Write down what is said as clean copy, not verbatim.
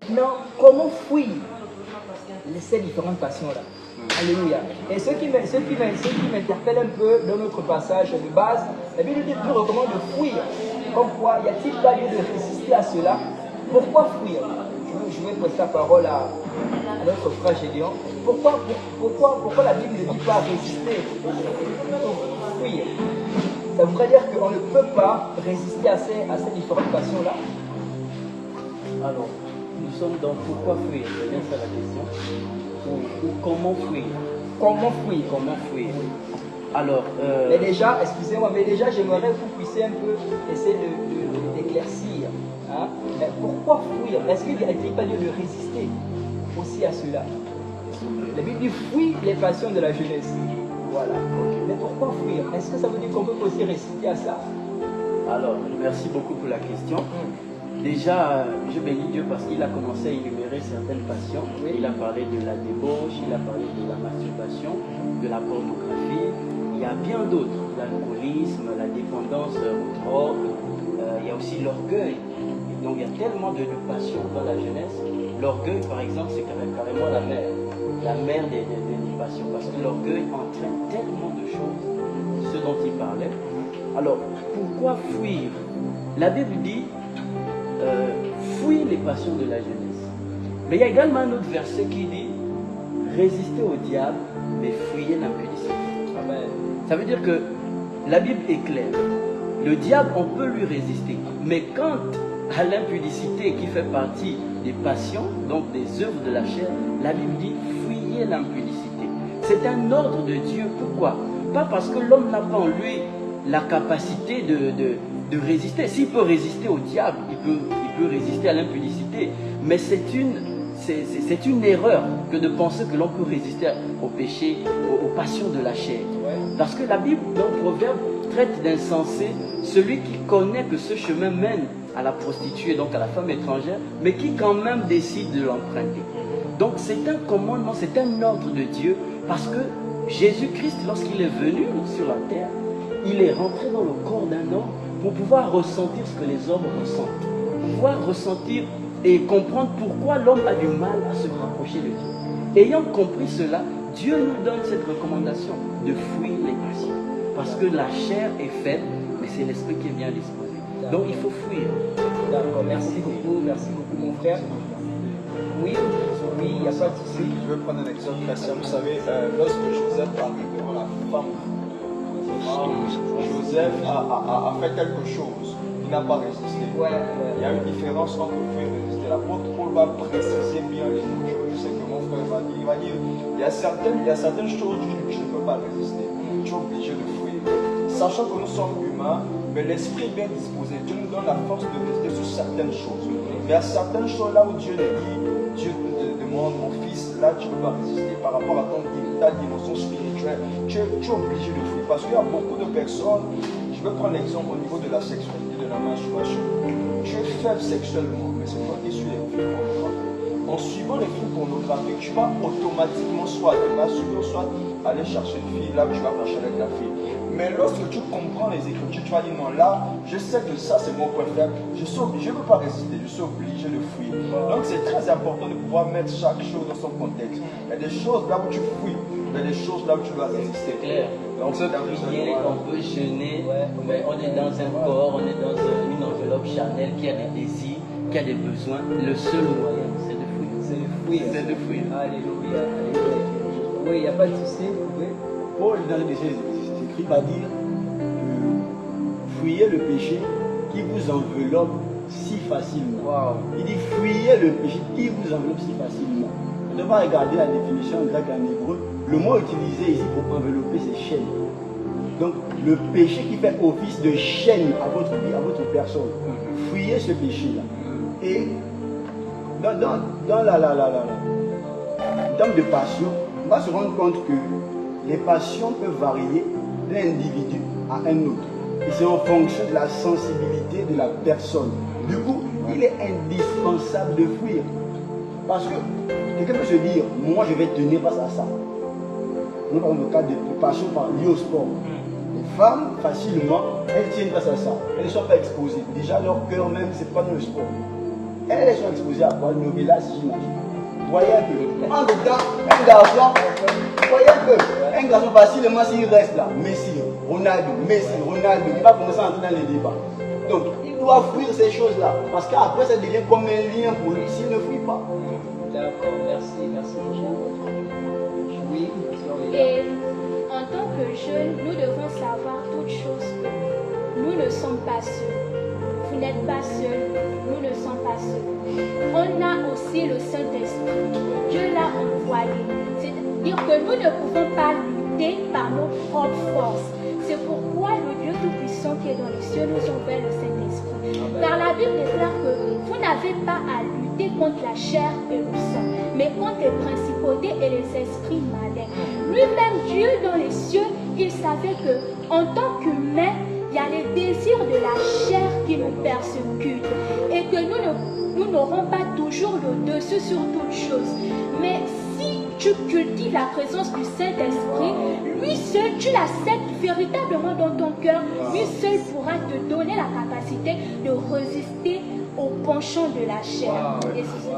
Non, comment fuir ces différentes passions-là? Alléluia. Et ce qui m'interpelle un peu dans notre passage de base, la Bible nous recommande de fuir. Comme quoi, y a-t-il pas lieu de résister à cela? Pourquoi fuir? Je vais poser la parole à notre frère Gédéon. Pourquoi la Bible ne dit pas résister, fuir? Ça voudrait dire qu'on ne peut pas résister à ces différentes passions-là. Alors, nous sommes dans pourquoi fuir? C'est bien ça la question. Ou comment fuir? Comment fuir? Comment fuir? Alors, mais déjà, excusez-moi, j'aimerais que vous puissiez un peu essayer d'éclaircir. Hein? Mais pourquoi fuir? Est-ce qu'il n'y a pas lieu de résister aussi à cela? La Bible dit fuir les passions de la jeunesse. Voilà. Okay. Mais pourquoi fuir? Est-ce que ça veut dire qu'on peut aussi résister à ça? Alors, merci beaucoup pour la question. Déjà, je bénis Dieu parce qu'il a commencé à énumérer certaines passions. Oui. Il a parlé de la débauche, il a parlé de la masturbation, de la pornographie. Il y a bien d'autres, l'alcoolisme, la dépendance aux drogues, il y a aussi l'orgueil. Donc il y a tellement de passions dans la jeunesse. L'orgueil, par exemple, c'est carrément la mère des passions, parce que l'orgueil entraîne tellement de choses, ce dont il parlait. Alors, pourquoi fuir? La Bible dit, fuir les passions de la jeunesse. Mais il y a également un autre verset qui dit, résistez au diable, mais fuyez l'impudicité. Ça veut dire que la Bible est claire. Le diable, on peut lui résister. Mais quant à l'impudicité qui fait partie des passions, donc des œuvres de la chair, la Bible dit fuyez l'impudicité. C'est un ordre de Dieu. Pourquoi? Pas parce que l'homme n'a pas en lui la capacité de résister. S'il peut résister au diable, il peut résister à l'impudicité. Mais c'est une erreur que de penser que l'on peut résister au péché, aux passions de la chair. Parce que la Bible, dans le Proverbe, traite d'insensé celui qui connaît que ce chemin mène à la prostituée, donc à la femme étrangère, mais qui quand même décide de l'emprunter. Donc c'est un commandement, c'est un ordre de Dieu, parce que Jésus-Christ, lorsqu'il est venu sur la terre, il est rentré dans le corps d'un homme pour pouvoir ressentir ce que les hommes ressentent, pour pouvoir ressentir et comprendre pourquoi l'homme a du mal à se rapprocher de Dieu. Ayant compris cela, Dieu nous donne cette recommandation de fuir les passions. Parce que la chair est faible, mais c'est l'esprit qui est bien disposé. Donc il faut fuir. D'accord, merci beaucoup mon frère. Oui, il n'y a pas de souci. Je vais prendre un exemple très simple. Vous savez, lorsque Joseph arrive devant la femme, Joseph a fait quelque chose. Il n'a pas résisté. Il y a une différence entre fuir et résister. L'apôtre Paul va préciser bien les mots. Je sais que mon frère va dire, il y a certaines choses que tu ne peux pas résister. Tu es obligé de fuir. Sachant que nous sommes humains, mais l'esprit est bien disposé. Dieu nous donne la force de résister sur certaines choses. Mais il y a certaines choses là où Dieu dit, Dieu te demande, mon fils, là tu ne peux pas résister par rapport à ta dimension spirituelle. Tu es obligé de fuir. Parce qu'il y a beaucoup de personnes, je vais prendre l'exemple au niveau de la sexualité, de la masturbation. Tu es faible sexuellement, mais c'est toi qui suis les films pornographiques. En suivant les films pornographiques, tu vas automatiquement soit te masturber, soit aller chercher une fille, là où tu vas marcher avec la fille. Mais lorsque tu comprends les Écritures, tu vas dire non, là, je sais que ça c'est mon point faible, je ne peux pas résister, je suis obligé de fuir. Donc c'est très important de pouvoir mettre chaque chose dans son contexte. Il y a des choses là où tu fuis, il y a des choses là où tu dois résister. C'est clair. Donc on peut prier, on peut jeûner, mais on est dans un corps, on est dans une enveloppe charnelle qui a des désirs, qui a des besoins. Le seul moyen, c'est de fuir. C'est de fuir. C'est de fuir. Alléluia. Oui, il n'y a pas de souci. Paul, dans les écrits, va dire fuyez le péché qui vous enveloppe si facilement. Wow. Il dit fuyez le péché qui vous enveloppe si facilement. On devra regarder la définition grecque en hébreu. Le mot utilisé ici pour envelopper, c'est chaîne. Donc le péché qui fait office de chaîne à votre vie, à votre personne. Fuyez ce péché-là. Et dans termes de passion, on va se rendre compte que les passions peuvent varier d'un individu à un autre. Et c'est en fonction de la sensibilité de la personne. Du coup, il est indispensable de fuir. Parce que quelqu'un peut se dire, moi je vais tenir face à ça. Nous parlons de cas de passion liée au sport. Les femmes, facilement, elles tiennent face à ça. Elles ne sont pas exposées. Déjà, leur cœur même, c'est pas dans le sport. elles sont exposées à quoi? Nos villages, j'imagine. Voyez un peu. En dedans, un garçon, voyez un peu. Un garçon facilement s'il reste là. Messi, Ronaldo, il va commencer à entrer dans les débats. Donc, il doit fuir ces choses-là. Parce qu'après, ça devient comme un lien pour lui s'il ne fuit pas. D'accord, merci beaucoup. Oui, et en tant que jeunes, nous devons savoir toute chose que nous ne sommes pas seuls. Vous n'êtes pas seuls, nous ne sommes pas seuls. On a aussi le Saint-Esprit. Dieu l'a envoyé. C'est-à-dire que nous ne pouvons pas lutter par nos propres forces. C'est pourquoi le Dieu Tout-Puissant qui est dans les cieux nous envoie le Saint-Esprit. Car la Bible déclare que vous n'avez pas à lutter contre la chair et le sang, mais contre les principautés et les esprits maligns. Lui-même, Dieu dans les cieux, il savait que en tant qu'humain, il y a les désirs de la chair qui nous persécutent et que nous n'aurons pas toujours le dessus sur toute chose. Mais si tu cultives la présence du Saint-Esprit, lui seul, tu l'acceptes véritablement dans ton cœur, lui seul pourra te donner la capacité de résister au penchant de la chair. Et c'est